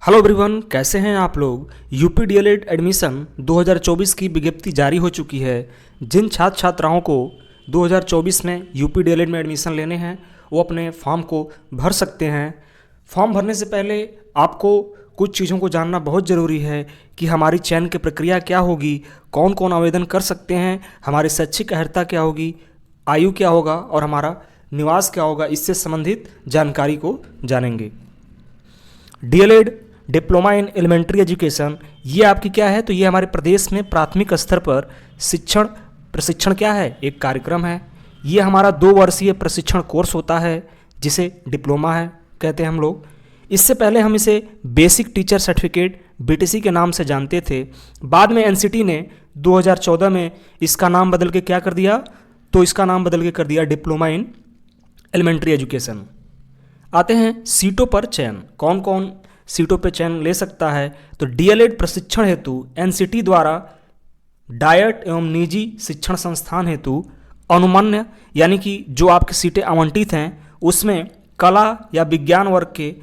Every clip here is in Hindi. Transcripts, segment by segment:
हेलो एवरीवन, कैसे हैं आप लोग। यूपी डीएलएड एडमिशन 2024 की विज्ञप्ति जारी हो चुकी है। जिन छात्र छात्राओं को 2024 में यूपी डीएलएड में एडमिशन लेने हैं वो अपने फॉर्म को भर सकते हैं। फॉर्म भरने से पहले आपको कुछ चीज़ों को जानना बहुत ज़रूरी है कि हमारी चयन की प्रक्रिया क्या होगी, कौन कौन आवेदन कर सकते हैं, हमारी शैक्षिक अर्हता क्या होगी, आयु क्या होगा और हमारा निवास क्या होगा। इससे संबंधित जानकारी को जानेंगे। DElEd diploma in elementary education, ये आपकी क्या है, तो ये हमारे प्रदेश में प्राथमिक स्तर पर प्रशिक्षण क्या है, एक कार्यक्रम है। ये हमारा 2 वर्षीय प्रशिक्षण कोर्स होता है जिसे डिप्लोमा है कहते हैं हम लोग। इससे पहले हम इसे बेसिक टीचर सर्टिफिकेट बीटीसी के नाम से जानते थे। बाद में एनसीटी ने 2014 में इसका नाम बदल के क्या कर दिया, तो इसका नाम बदल के कर दिया डिप्लोमा इन एलिमेंट्री एजुकेशन। आते हैं सीटों पर चयन, कौन कौन सीटों पर चयन ले सकता है। तो डीएलएड प्रशिक्षण हेतु एनसीटी द्वारा डायट एवं निजी शिक्षण संस्थान हेतु अनुमन्य यानी कि जो आपकी सीटें आवंटित हैं उसमें कला या विज्ञान वर्ग के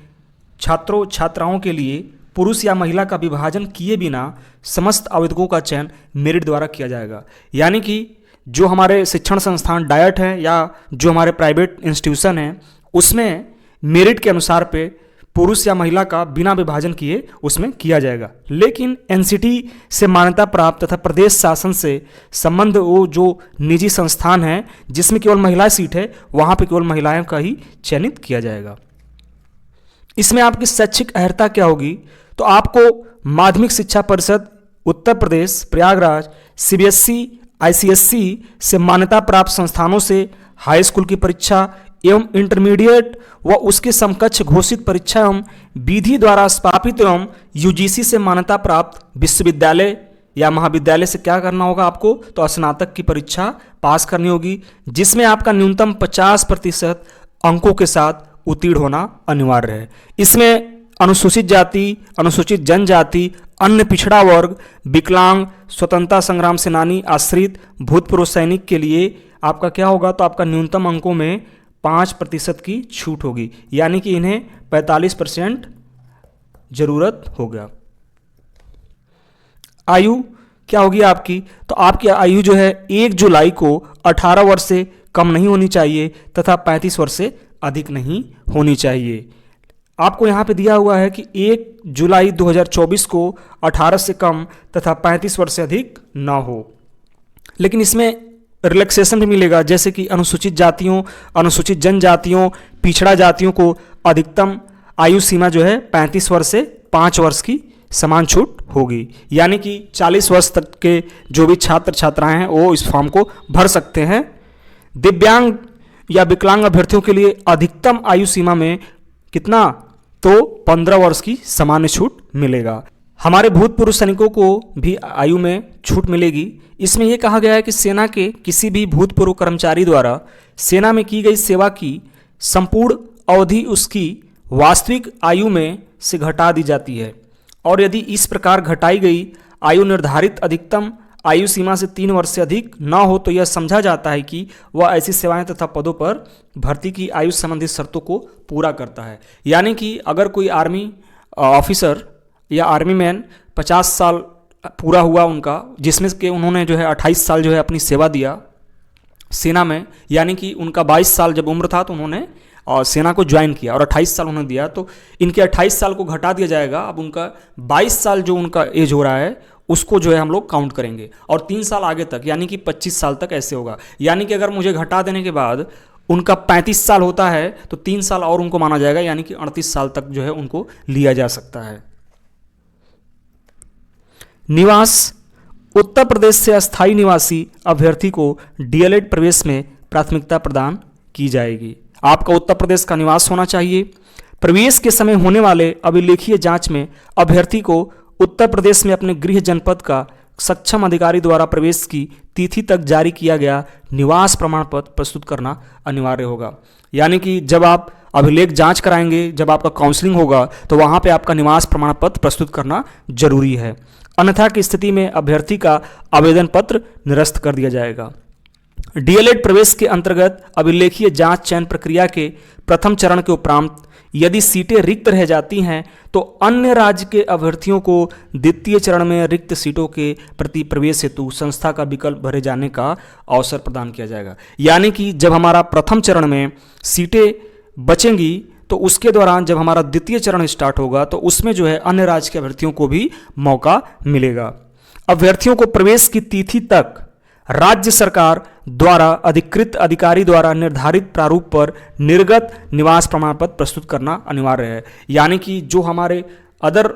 छात्रों छात्राओं के लिए पुरुष या महिला का विभाजन किए बिना समस्त आवेदकों का चयन मेरिट द्वारा किया जाएगा। यानी कि जो हमारे शिक्षण संस्थान डायट हैं या जो हमारे प्राइवेट इंस्टीट्यूशन हैं उसमें मेरिट के अनुसार पे पुरुष या महिला का बिना विभाजन किए उसमें किया जाएगा। लेकिन एनसीटी से मान्यता प्राप्त तथा प्रदेश शासन से संबंध वो जो निजी संस्थान है जिसमें केवल महिला सीट है वहाँ पे केवल महिलाओं का ही चयनित किया जाएगा। इसमें आपकी शैक्षिक अर्हता क्या होगी, तो आपको माध्यमिक शिक्षा परिषद उत्तर प्रदेश प्रयागराज सीबीएसई आईसीएसई से मान्यता प्राप्त संस्थानों से हाई स्कूल की परीक्षा एवं इंटरमीडिएट व उसके समकक्ष घोषित परीक्षा एवं विधि द्वारा स्थापित एवं यूजीसी से मान्यता प्राप्त विश्वविद्यालय या महाविद्यालय से क्या करना होगा आपको, तो स्नातक की परीक्षा पास करनी होगी जिसमें आपका न्यूनतम 50% अंकों के साथ उत्तीर्ण होना अनिवार्य है। इसमें अनुसूचित जाति, अनुसूचित जनजाति, अन्य पिछड़ा वर्ग, विकलांग, स्वतंत्रता संग्राम सेनानी, आश्रित, भूतपूर्व सैनिक के लिए आपका क्या होगा, तो आपका न्यूनतम अंकों में 5% की छूट होगी, यानी कि इन्हें 45% जरूरत होगा। आयु क्या होगी आपकी, तो आपकी आयु जो है 1 जुलाई को 18 वर्ष से कम नहीं होनी चाहिए तथा 35 वर्ष से अधिक नहीं होनी चाहिए। आपको यहाँ पे दिया हुआ है कि 1 जुलाई 2024 को 18 से कम तथा 35 वर्ष से अधिक ना हो। लेकिन इसमें रिलैक्सेशन भी मिलेगा, जैसे कि अनुसूचित जातियों, अनुसूचित जनजातियों, पिछड़ा जातियों को अधिकतम आयु सीमा जो है 35 वर्ष से 5 वर्ष की समान छूट होगी। यानी कि 40 वर्ष तक के जो भी छात्र छात्राएं हैं वो इस फॉर्म को भर सकते हैं। दिव्यांग या विकलांग अभ्यर्थियों के लिए अधिकतम आयु सीमा में कितना, तो 15 वर्ष की सामान्य छूट मिलेगा। हमारे भूतपूर्व सैनिकों को भी आयु में छूट मिलेगी। इसमें यह कहा गया है कि सेना के किसी भी भूतपूर्व कर्मचारी द्वारा सेना में की गई सेवा की संपूर्ण अवधि उसकी वास्तविक आयु में से घटा दी जाती है और यदि इस प्रकार घटाई गई आयु निर्धारित अधिकतम आयु सीमा से 3 वर्ष से अधिक न हो तो यह समझा जाता है कि वह ऐसी सेवाएं तथा पदों पर भर्ती की आयु संबंधित शर्तों को पूरा करता है। यानी कि अगर कोई आर्मी ऑफिसर या आर्मी मैन 50 साल पूरा हुआ उनका, जिसमें कि उन्होंने जो है 28 साल जो है अपनी सेवा दिया सेना में, यानी कि उनका 22 साल जब उम्र था तो उन्होंने सेना को ज्वाइन किया और 28 साल उन्होंने दिया, तो इनके 28 साल को घटा दिया जाएगा। अब उनका 22 साल जो उनका एज हो रहा है उसको जो है हम लोग काउंट करेंगे और 3 साल आगे तक यानी कि 25 साल तक ऐसे होगा। यानी कि अगर मुझे घटा देने के बाद उनका 35 साल होता है तो 3 साल और उनको माना जाएगा, यानी कि 38 साल तक जो है उनको लिया जा सकता है। निवास, उत्तर प्रदेश से अस्थायी निवासी अभ्यर्थी को डीएलएड प्रवेश में प्राथमिकता प्रदान की जाएगी। आपका उत्तर प्रदेश का निवास होना चाहिए। प्रवेश के समय होने वाले अभिलेखीय जांच में अभ्यर्थी को उत्तर प्रदेश में अपने गृह जनपद का सक्षम अधिकारी द्वारा प्रवेश की तिथि तक जारी किया गया निवास प्रमाण पत्र प्रस्तुत करना अनिवार्य होगा। यानी कि जब आप अभिलेख जांच कराएंगे, जब आपका काउंसलिंग होगा तो वहाँ पे आपका निवास प्रमाण पत्र प्रस्तुत करना जरूरी है, अन्यथा की स्थिति में अभ्यर्थी का आवेदन पत्र निरस्त कर दिया जाएगा। डीएलएड प्रवेश के अंतर्गत अभिलेखीय जांच चयन प्रक्रिया के प्रथम चरण के उपरांत यदि सीटें रिक्त रह जाती हैं तो अन्य राज्य के अभ्यर्थियों को द्वितीय चरण में रिक्त सीटों के प्रति प्रवेश हेतु संस्था का विकल्प भरे जाने का अवसर प्रदान किया जाएगा। यानी कि जब हमारा प्रथम चरण में सीटें बचेंगी तो उसके दौरान जब हमारा द्वितीय चरण स्टार्ट होगा तो उसमें जो है अन्य राज्य के अभ्यर्थियों को भी मौका मिलेगा। अभ्यर्थियों को प्रवेश की तिथि तक राज्य सरकार द्वारा अधिकृत अधिकारी द्वारा निर्धारित प्रारूप पर निर्गत निवास प्रमाण पत्र प्रस्तुत करना अनिवार्य है। यानी कि जो हमारे अदर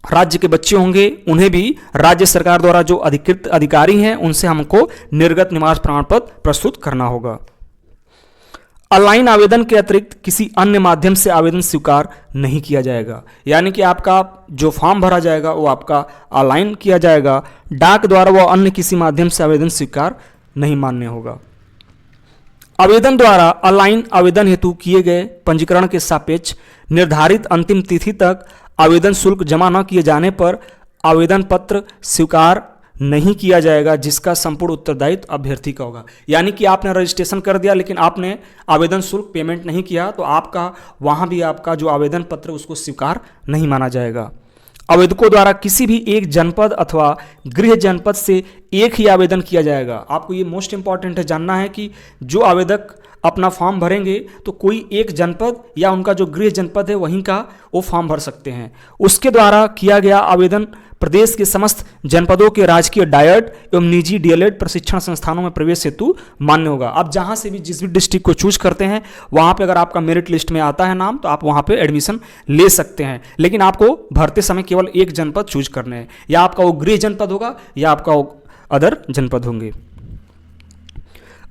राज्य के बच्चे होंगे उन्हें भी राज्य सरकार द्वारा जो अधिकृत अधिकारी हैं उनसे हमको निर्गत निवास प्रमाण पत्र प्रस्तुत करना होगा। ऑनलाइन आवेदन के अतिरिक्त किसी अन्य माध्यम से आवेदन स्वीकार नहीं किया जाएगा। यानी कि आपका जो फॉर्म भरा जाएगा वो आपका ऑनलाइन किया जाएगा, डाक द्वारा व अन्य किसी माध्यम से आवेदन स्वीकार नहीं मान्य होगा। आवेदन द्वारा ऑनलाइन आवेदन हेतु किए गए पंजीकरण के सापेक्ष निर्धारित अंतिम तिथि तक आवेदन शुल्क जमा न किए जाने पर आवेदन पत्र स्वीकार नहीं किया जाएगा, जिसका संपूर्ण उत्तरदायित्व अभ्यर्थी का होगा। यानी कि आपने रजिस्ट्रेशन कर दिया लेकिन आपने आवेदन शुल्क पेमेंट नहीं किया तो आपका वहाँ भी आपका जो आवेदन पत्र उसको स्वीकार नहीं माना जाएगा। आवेदकों द्वारा किसी भी एक जनपद अथवा गृह जनपद से एक ही आवेदन किया जाएगा। आपको ये मोस्ट इंपॉर्टेंट है जानना है कि जो आवेदक अपना फॉर्म भरेंगे तो कोई एक जनपद या उनका जो गृह जनपद है वहीं का वो फॉर्म भर सकते हैं। उसके द्वारा किया गया आवेदन प्रदेश के समस्त जनपदों के राजकीय डायट एवं निजी डीएलएड प्रशिक्षण संस्थानों में प्रवेश हेतु मान्य होगा। आप जहां से भी जिस भी डिस्ट्रिक्ट को चूज करते हैं वहां पे अगर आपका मेरिट लिस्ट में आता है नाम तो आप वहां पे एडमिशन ले सकते हैं, लेकिन आपको भरते समय केवल एक जनपद चूज करने हैं, या आपका वो गृह जनपद होगा या आपका वो अदर जनपद होंगे।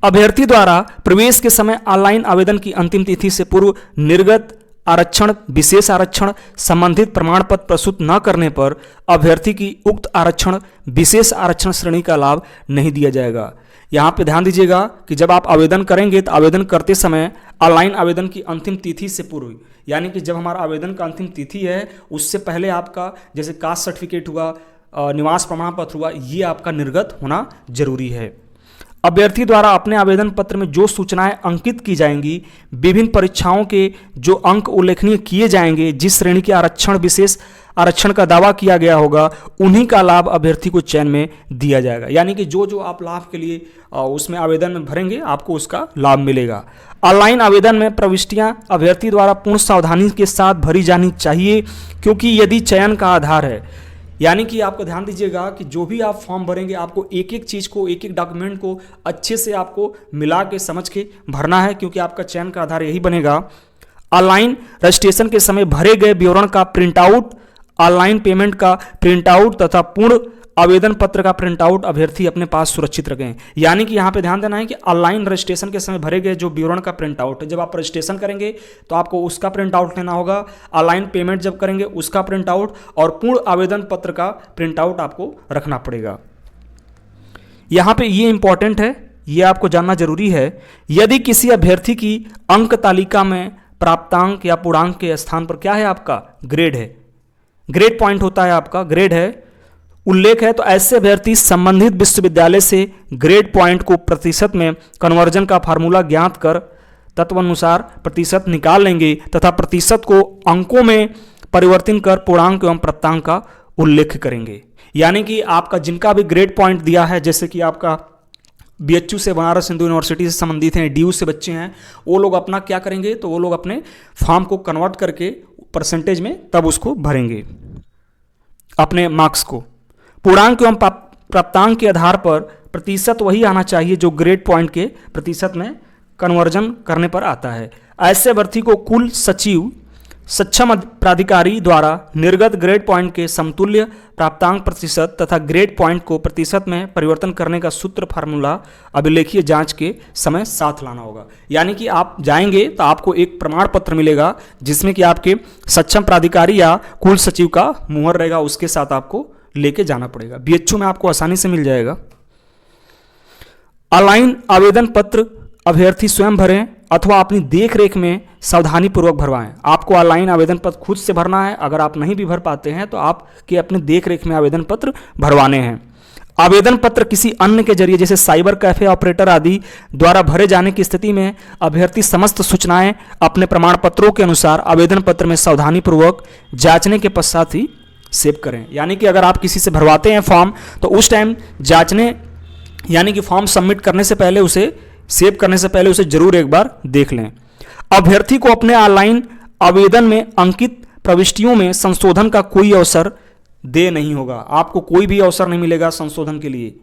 अभ्यर्थी द्वारा प्रवेश के समय ऑनलाइन आवेदन की अंतिम तिथि से पूर्व निर्गत आरक्षण, विशेष आरक्षण संबंधित प्रमाण पत्र प्रस्तुत न करने पर अभ्यर्थी की उक्त आरक्षण, विशेष आरक्षण श्रेणी का लाभ नहीं दिया जाएगा। यहाँ पे ध्यान दीजिएगा कि जब आप आवेदन करेंगे तो आवेदन करते समय ऑनलाइन आवेदन की अंतिम तिथि से पूर्व, यानी कि जब हमारा आवेदन का अंतिम तिथि है उससे पहले आपका जैसे कास्ट सर्टिफिकेट हुआ, निवास प्रमाण पत्र हुआ, ये आपका निर्गत होना जरूरी है। अभ्यर्थी द्वारा अपने आवेदन पत्र में जो सूचनाएं अंकित की जाएंगी, विभिन्न परीक्षाओं के जो अंक उल्लेखनीय किए जाएंगे, जिस श्रेणी के आरक्षण, विशेष आरक्षण का दावा किया गया होगा, उन्हीं का लाभ अभ्यर्थी को चयन में दिया जाएगा। यानी कि जो जो आप लाभ के लिए उसमें आवेदन में भरेंगे आपको उसका लाभ मिलेगा। ऑनलाइन आवेदन में प्रविष्टियां अभ्यर्थी द्वारा पूर्ण सावधानी के साथ भरी जानी चाहिए, क्योंकि यदि चयन का आधार है, यानी कि आपको ध्यान दीजिएगा कि जो भी आप फॉर्म भरेंगे आपको एक एक चीज़ को, एक एक डॉक्यूमेंट को अच्छे से आपको मिला के समझ के भरना है, क्योंकि आपका चयन का आधार यही बनेगा। ऑनलाइन रजिस्ट्रेशन के समय भरे गए विवरण का प्रिंट आउट, ऑनलाइन पेमेंट का प्रिंट आउट तथा पूर्ण आवेदन पत्र का प्रिंट आउट अभ्यर्थी अपने पास सुरक्षित रखें। यानी कि यहाँ पे ध्यान देना है कि ऑनलाइन रजिस्ट्रेशन के समय भरे गए जो विवरण का प्रिंट आउट है, जब आप रजिस्ट्रेशन करेंगे तो आपको उसका प्रिंट आउट लेना होगा, ऑनलाइन पेमेंट जब करेंगे उसका प्रिंट आउट, और पूर्ण आवेदन पत्र का प्रिंट आउट आपको रखना पड़ेगा। यहाँ पे ये इंपॉर्टेंट है, ये आपको जानना जरूरी है। यदि किसी अभ्यर्थी की अंक तालिका में प्राप्तांक या पूर्णांक के स्थान पर क्या है, आपका ग्रेड है, ग्रेड पॉइंट होता है, आपका ग्रेड है, उल्लेख है, तो ऐसे अभ्यर्थी संबंधित विश्वविद्यालय से ग्रेड पॉइंट को प्रतिशत में कन्वर्जन का फार्मूला ज्ञात कर तत्वानुसार प्रतिशत निकाल लेंगे तथा प्रतिशत को अंकों में परिवर्तन कर पूर्णांक एवं प्राप्तांक का उल्लेख करेंगे। यानी कि आपका जिनका भी ग्रेड पॉइंट दिया है, जैसे कि आपका बीएचयू से, बनारस हिंदू यूनिवर्सिटी से संबंधित हैं, डीयू से बच्चे हैं, वो लोग अपना क्या करेंगे, तो वो लोग अपने फॉर्म को कन्वर्ट करके परसेंटेज में तब उसको भरेंगे अपने मार्क्स को। पूर्णांक एवं प्राप्तांक के आधार पर प्रतिशत वही आना चाहिए जो ग्रेड पॉइंट के प्रतिशत में कन्वर्जन करने पर आता है। ऐसे अभ्यर्थी को कुल सचिव सक्षम प्राधिकारी द्वारा निर्गत ग्रेड पॉइंट के समतुल्य प्राप्तांक प्रतिशत तथा ग्रेड पॉइंट को प्रतिशत में परिवर्तन करने का सूत्र फार्मूला अभिलेखीय जांच के समय साथ लाना होगा। यानी कि आप जाएंगे तो आपको एक प्रमाण पत्र मिलेगा जिसमें कि आपके सक्षम प्राधिकारी या कुल सचिव का मुहर रहेगा, उसके साथ आपको लेके जाना पड़ेगा। बीएचयू में आपको आसानी से मिल जाएगा। ऑनलाइन आवेदन पत्र अभ्यर्थी स्वयं भरें अथवा अपनी देख रेख में सावधानी पूर्वक भरवाएं। आपको ऑनलाइन आवेदन पत्र खुद से भरना है। अगर आप नहीं भी भर पाते हैं तो आपके अपने देख रेख में आवेदन पत्र भरवाने हैं। आवेदन पत्र किसी अन्य के जरिए जैसे साइबर कैफे ऑपरेटर आदि द्वारा भरे जाने की स्थिति में अभ्यर्थी समस्त सूचनाएं अपने प्रमाण पत्रों के अनुसार आवेदन पत्र में सावधानी पूर्वक जांचने के पश्चात ही सेव करें। यानी कि अगर आप किसी से भरवाते हैं फॉर्म तो उस टाइम जांचने, यानी कि फॉर्म सबमिट करने से पहले, उसे सेव करने से पहले उसे जरूर एक बार देख लें। अभ्यर्थी को अपने ऑनलाइन आवेदन में अंकित प्रविष्टियों में संशोधन का कोई अवसर दे नहीं होगा। आपको कोई भी अवसर नहीं मिलेगा संशोधन के लिए।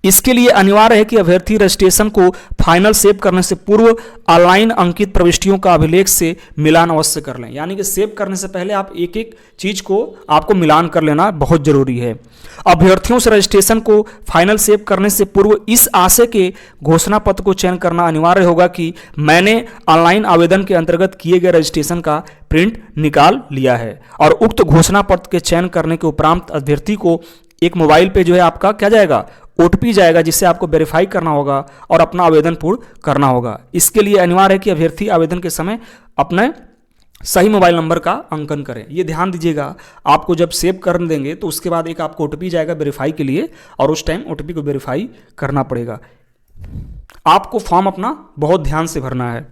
इसके लिए अनिवार्य है कि अभ्यर्थी रजिस्ट्रेशन को फाइनल सेव करने से पूर्व ऑनलाइन अंकित प्रविष्टियों का अभिलेख से मिलान अवश्य कर लें। यानी कि सेव करने से पहले आप एक एक चीज को आपको मिलान कर लेना बहुत जरूरी है। अभ्यर्थियों से रजिस्ट्रेशन को फाइनल सेव करने से पूर्व इस आशय के घोषणा पत्र को चयन करना अनिवार्य होगा कि मैंने ऑनलाइन आवेदन के अंतर्गत किए गए रजिस्ट्रेशन का प्रिंट निकाल लिया है। और उक्त घोषणा पत्र के चयन करने के उपरांत अभ्यर्थी को एक मोबाइल पे जो है आपका क्या जाएगा, OTP जाएगा, जिससे आपको वेरीफाई करना होगा और अपना आवेदन पूर्ण करना होगा। इसके लिए अनिवार्य है कि अभ्यर्थी आवेदन के समय अपने सही मोबाइल नंबर का अंकन करें। ये ध्यान दीजिएगा, आपको जब सेव कर देंगे तो उसके बाद एक आपको OTP जाएगा वेरीफाई के लिए, और उस टाइम OTP को वेरीफाई करना पड़ेगा। आपको फॉर्म अपना बहुत ध्यान से भरना है।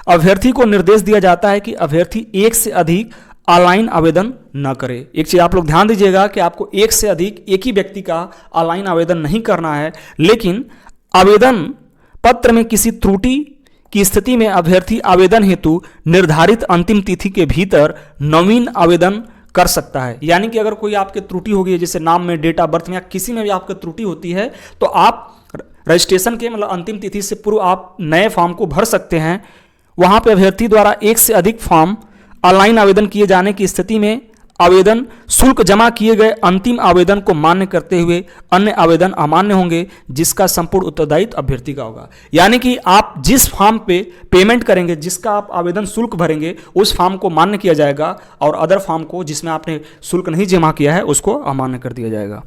अभ्यर्थी को निर्देश दिया जाता है कि अभ्यर्थी एक से अधिक ऑनलाइन आवेदन न करे। एक चीज आप लोग ध्यान दीजिएगा कि आपको एक से अधिक, एक ही व्यक्ति का ऑनलाइन आवेदन नहीं करना है, लेकिन आवेदन पत्र में किसी त्रुटि की स्थिति में अभ्यर्थी आवेदन हेतु निर्धारित अंतिम तिथि के भीतर नवीन आवेदन कर सकता है। यानी कि अगर कोई आपके त्रुटि होगी, जैसे नाम में, डेट ऑफ बर्थ में या किसी में भी आपकी त्रुटि होती है, तो आप रजिस्ट्रेशन के मतलब अंतिम तिथि से पूर्व आप नए फॉर्म को भर सकते हैं। वहां पर अभ्यर्थी द्वारा एक से अधिक फॉर्म ऑनलाइन आवेदन किए जाने की स्थिति में आवेदन शुल्क जमा किए गए अंतिम आवेदन को मान्य करते हुए अन्य आवेदन अमान्य होंगे, जिसका संपूर्ण उत्तरदायित्व अभ्यर्थी का होगा। यानी कि आप जिस फॉर्म पे पेमेंट करेंगे, जिसका आप आवेदन शुल्क भरेंगे, उस फॉर्म को मान्य किया जाएगा, और अदर फॉर्म को जिसमें आपने शुल्क नहीं जमा किया है उसको अमान्य कर दिया जाएगा।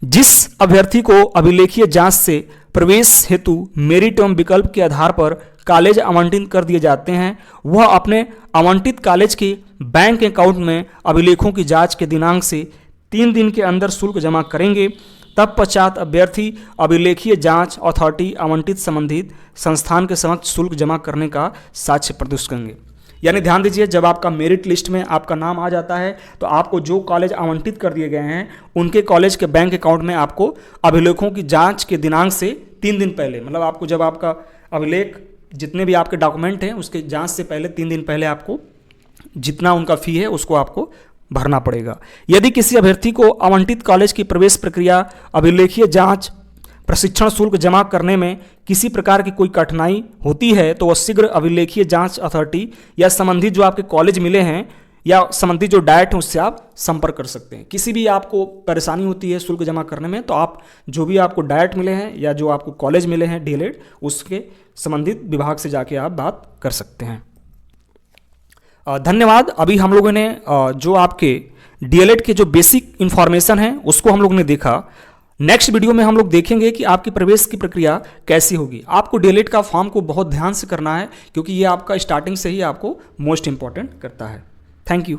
जिस अभ्यर्थी को अभिलेखीय जांच से प्रवेश हेतु मेरिट एवं विकल्प के आधार पर कॉलेज आवंटित कर दिए जाते हैं, वह अपने आवंटित कॉलेज के बैंक अकाउंट में अभिलेखों की जांच के दिनांक से 3 दिन के अंदर शुल्क जमा करेंगे। तत्पश्चात अभ्यर्थी अभिलेखीय जांच अथॉरिटी आवंटित संबंधित संस्थान के समक्ष शुल्क जमा करने का साक्ष्य प्रस्तुत करेंगे। यानी ध्यान दीजिए, जब आपका मेरिट लिस्ट में आपका नाम आ जाता है तो आपको जो कॉलेज आवंटित कर दिए गए हैं उनके कॉलेज के बैंक अकाउंट में आपको अभिलेखों की जांच के दिनांक से 3 दिन पहले, मतलब आपको जब आपका अभिलेख जितने भी आपके डॉक्यूमेंट हैं उसके जांच से पहले 3 दिन पहले आपको जितना उनका फी है उसको आपको भरना पड़ेगा। यदि किसी अभ्यर्थी को आवंटित कॉलेज की प्रवेश प्रक्रिया, अभिलेखीय जांच, प्रशिक्षण शुल्क जमा करने में किसी प्रकार की कोई कठिनाई होती है तो वह शीघ्र अभिलेखीय जांच अथॉरिटी या संबंधित जो आपके कॉलेज मिले हैं या संबंधित जो डायरेक्ट हैं उससे आप संपर्क कर सकते हैं। किसी भी आपको परेशानी होती है शुल्क जमा करने में तो आप जो भी आपको डायरेक्ट मिले हैं या जो आपको कॉलेज मिले हैं DLED, उसके संबंधित विभाग से जाके आप बात कर सकते हैं। धन्यवाद। अभी हम लोगों ने जो आपके DLED के जो बेसिक इन्फॉर्मेशन है उसको हम लोग ने देखा। नेक्स्ट वीडियो में हम लोग देखेंगे कि आपकी प्रवेश की प्रक्रिया कैसी होगी। आपको DLED का फॉर्म को बहुत ध्यान से करना है क्योंकि ये आपका स्टार्टिंग से ही आपको मोस्ट इंपॉर्टेंट करता है। Thank you.